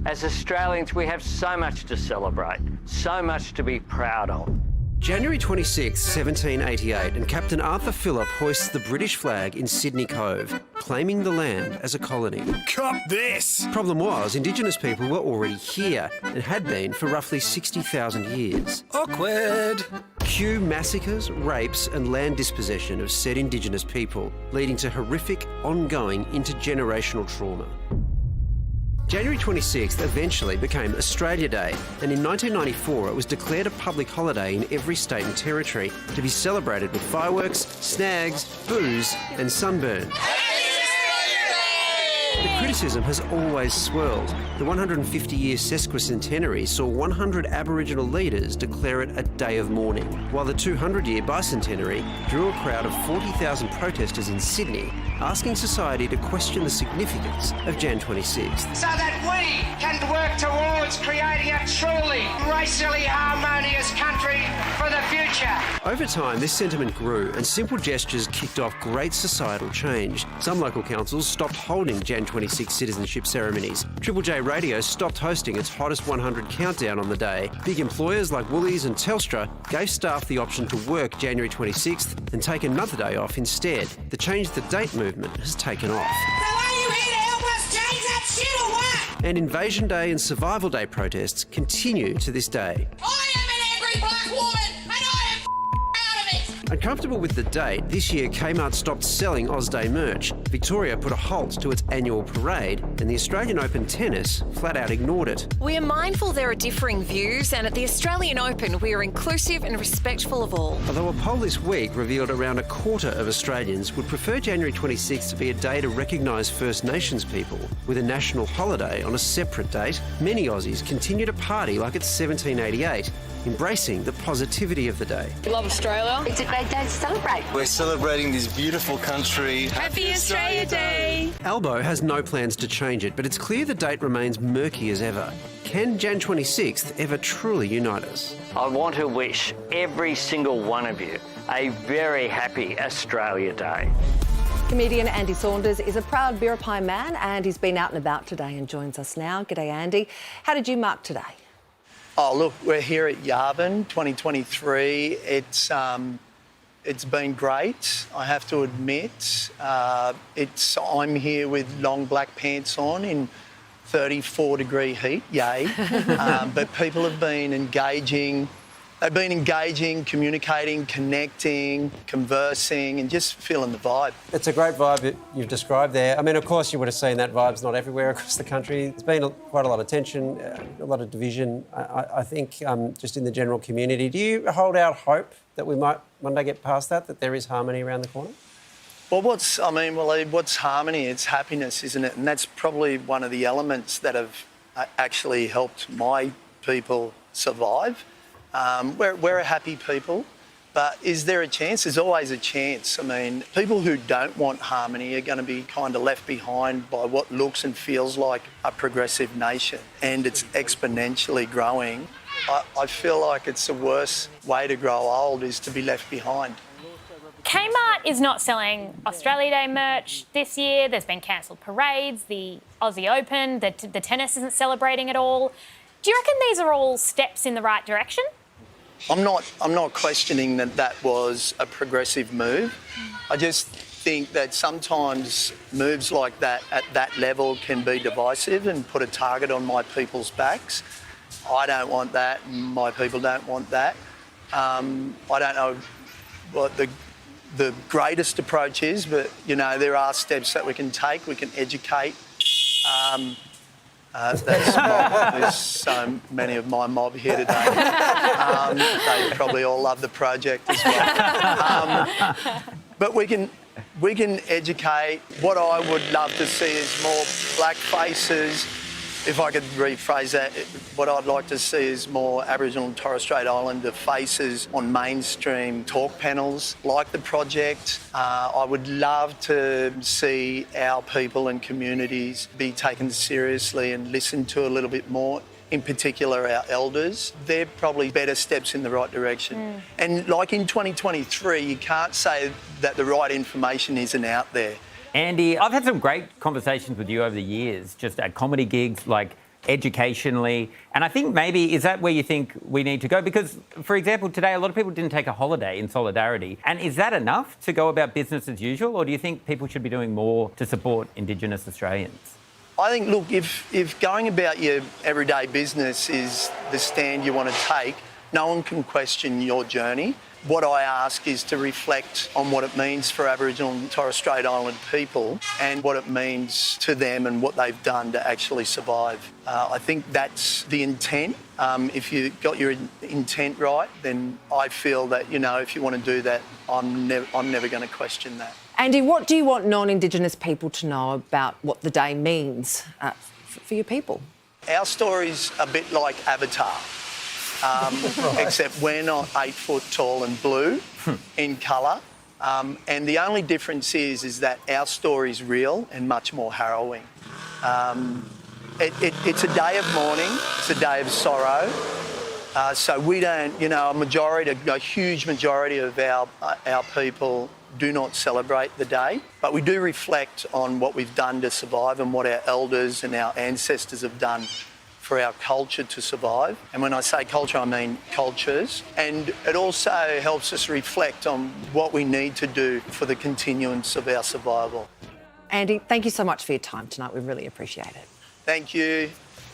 As Australians, we have so much to celebrate, so much to be proud of. January 26, 1788, and Captain Arthur Phillip hoists the British flag in Sydney Cove, claiming the land as a colony. Cop this! Problem was, Indigenous people were already here and had been for roughly 60,000 years. Awkward! Cue massacres, rapes and land dispossession of said Indigenous people, leading to horrific, ongoing, intergenerational trauma. January 26th eventually became Australia Day, and in 1994 it was declared a public holiday in every state and territory to be celebrated with fireworks, snags, booze and sunburn. The criticism has always swirled. The 150-year sesquicentenary saw 100 Aboriginal leaders declare it a day of mourning, while the 200-year bicentenary drew a crowd of 40,000 protesters in Sydney, asking society to question the significance of Jan 26th. So that we can work towards creating a truly racially harmonious country for the future. Over time, this sentiment grew and simple gestures kicked off great societal change. Some local councils stopped holding Jan 26 citizenship ceremonies. Triple J Radio stopped hosting its Hottest 100 countdown on the day. Big employers like Woolies and Telstra gave staff the option to work January 26th and take another day off instead. The Change the Date movement has taken off. So are you here to help us change that shit or what? And Invasion Day and Survival Day protests continue to this day. I am an angry black woman and I am proud of it. Uncomfortable with the date, this year Kmart stopped selling Oz Day merch. Victoria put a halt to its annual parade, and the Australian Open tennis flat out ignored it. We are mindful there are differing views, and at the Australian Open we are inclusive and respectful of all. Although a poll this week revealed around a quarter of Australians would prefer January 26th to be a day to recognise First Nations people, with a national holiday on a separate date, many Aussies continue to party like it's 1788, embracing the positivity of the day. We love Australia. It's a great day to celebrate. We're celebrating this beautiful country. Happy Australia Day! Albo has no plans to change it, but it's clear the date remains murky as ever. Can Jan 26th ever truly unite us? I want to wish every single one of you a very happy Australia Day. Comedian Andy Saunders is a proud Biripi man and he's been out and about today and joins us now. G'day, Andy. How did you mark today? Oh, look, we're here at Yarvin 2023. It's been great, I have to admit. I'm here with long black pants on in 34-degree heat, yay. But people have been engaging. They've been engaging, communicating, connecting, conversing, and just feeling the vibe. It's a great vibe that you've described there. I mean, of course, you would have seen that vibe's not everywhere across the country. There's been quite a lot of tension, a lot of division, I think, just in the general community. Do you hold out hope that we might one day get past that there is harmony around the corner? Well, what's harmony? It's happiness, isn't it? And that's probably one of the elements that have actually helped my people survive. We're a happy people, but is there a chance? There's always a chance. I mean, people who don't want harmony are going to be kind of left behind by what looks and feels like a progressive nation, and it's exponentially growing. I feel like it's the worst way to grow old is to be left behind. Kmart is not selling Australia Day merch this year. There's been cancelled parades, the Aussie Open, the tennis isn't celebrating at all. Do you reckon these are all steps in the right direction? I'm not questioning that was a progressive move. I just think that sometimes moves like that at that level can be divisive and put a target on my people's backs. I don't want that, and my people don't want that. I don't know what the greatest approach is, but, you know, there are steps that we can take. We can educate. There's so many of my mob here today. They probably all love the project as well. But we can educate. What I would love to see is more black faces. If I could rephrase that, what I'd like to see is more Aboriginal and Torres Strait Islander faces on mainstream talk panels like the project. I would love to see our people and communities be taken seriously and listened to a little bit more, in particular our elders. They're probably better steps in the right direction. And like in 2023, you can't say that the right information isn't out there. Andy, I've had some great conversations with you over the years, just at comedy gigs, like educationally? And I think maybe, is that where you think we need to go? Because, for example, today a lot of people didn't take a holiday in solidarity. And is that enough to go about business as usual? Or do you think people should be doing more to support Indigenous Australians? I think, look, if going about your everyday business is the stand you want to take, no one can question your journey. What I ask is to reflect on what it means for Aboriginal and Torres Strait Islander people and what it means to them and what they've done to actually survive. I think that's the intent. If you got your intent right, then I feel that, you know, if you want to do that, I'm never going to question that. Andy, what do you want non-Indigenous people to know about what the day means for your people? Our story's a bit like Avatar. Except we're not 8 foot tall and blue in colour. And the only difference is that our story's real and much more harrowing. It's a day of mourning, it's a day of sorrow. So we don't, you know, a huge majority of our people do not celebrate the day, but we do reflect on what we've done to survive and what our elders and our ancestors have done for our culture to survive. And when I say culture, I mean cultures. And it also helps us reflect on what we need to do for the continuance of our survival. Andy, thank you so much for your time tonight. We really appreciate it. Thank you.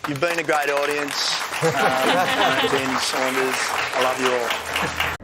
You've been a great audience. Andy Saunders, I love you all.